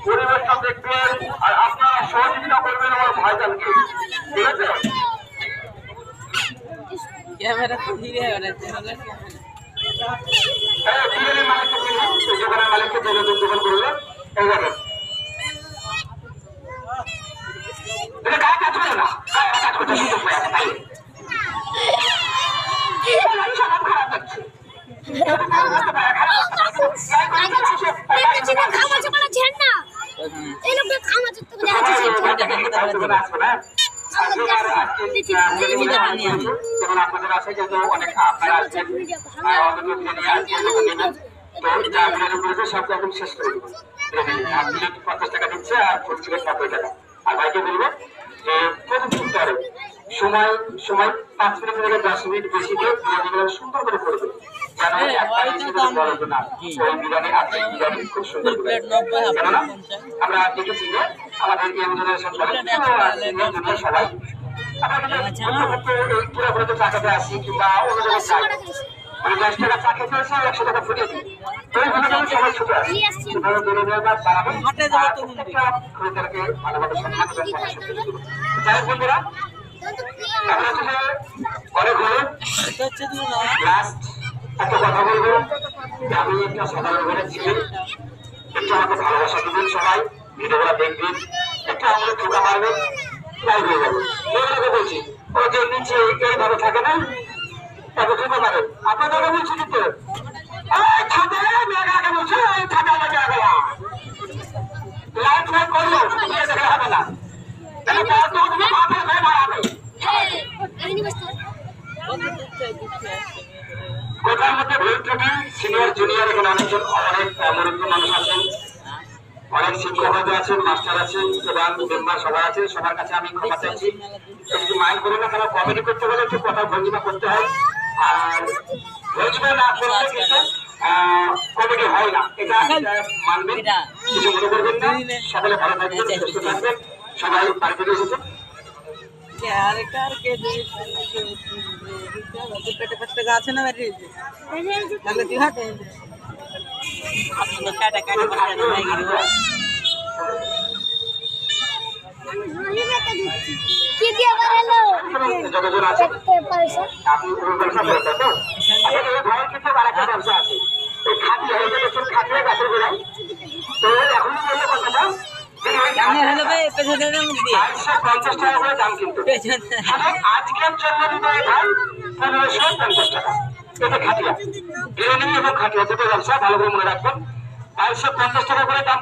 পরিবেশটা দেখবেন আর আপনারা সহযোগিতা করবেন আমার ভাইজানকে, ঠিক আছে? ক্যামেরা তো ধীরে বেড়াচ্ছে দোকানের মালিককে দোকান করবে এইভাবে গায়ে কাজ করে না, কাজ করতে সুযোগ পেয়ে আছে, তাই খারাপ লাগছে। যেমন আপনাদের আছে যেহেতু অনেক আপনারা আসছেন সব রকম শেষ করে দেবো। 50 টাকা দিচ্ছে আর ফুল টিকিট 90 টাকা। আর ভাইকে বলবো যে প্রথম সপ্তাহে সময় 5 মিনিট থেকে 10 মিনিট বেশি দিয়ে বিরিয়ানি সুন্দর করে করবে, যেন বিরিয়ানি খুব সুন্দর করে। কেননা আমরা দেখেছি যে আমাদের এই জেনারেশন সবাই আমরা চা খেতে আসি কিংবা অন্য জায়গায় যাই, মানে 10 টাকা চা খেতে আসি 100 টাকা ফুটিয়ে দিই, সবাই ছুটে আসি। খরিদ্দারকে ভালোভাবে সম্মান করে যাই বন্ধুরা, আমরা অনেক হলো লাস্ট একটা কথা বলবো যে আমি একটা সাধারণ ঘরের ছেলে, একটু আমাকে ভালোবাসা দিবেন, সবাই ভিডিওগুলো দেখবেন, একটু আমাদের ঠোকা মারবেন, লাইভ হয়ে যাবে। এগুলোকে বলছি ও যে নিচে এইভাবে থাকে না, তাকে ঠোকা মারেন। আপনাদেরকে বলছি কিন্তু লাইভ লাইভ করলো দেখা হবে না, কোথার মধ্যে ভুল ত্রুটি সিনিয়র জুনিয়র এখানে অনেকজন অনেক মুরব্বী মানুষ আছেন, অনেক শিক্ষক হয়তো আছেন, মাস্টার আছেন, প্রধান মেম্বার সবাই আছে, সবার কাছে আমি ক্ষমা চাইছি। যদি মাইন্ড করে না, তারা কমেডি করতে হলে একটু কথা ভঙ্গিমা করতে হয়, আর ভঙ্গিমা না করলে কিন্তু কমেডি হয় না, এটা মানবেন, কিছু মনে করবেন না। সকলে ভালো থাকবেন, সুস্থ থাকবেন, সবাই বাড়ি ফিরে এসেছেন। পেটে 5 টাকা আছে না বাড়ি তাহলে তুই হাতে আপনাদের কাটা কাটা পাঠানো হয়ে গেল। কি দিয়ে বানালো যতজন আছে পয়সা আপনি ব্যবসা করতে তো এই ভয় কিছু আরেকটা ব্যবসা আছে, এই খাতি হয়ে গেলে চুল খাটিয়ে গাছের গোড়ায়, তো এখনই বললে কথাটা আমি হলো ভাই পেছনের মধ্যে 50 টাকা করে দাম, কিন্তু আজকের জন্য দিতে ভাই 1550 টাকা। এটা খাটিয়া বিরিয়ানি এবং খাটিয়া দুটো ব্যবসা ভালো করে মনে রাখবেন, 2250 টাকা করে দাম।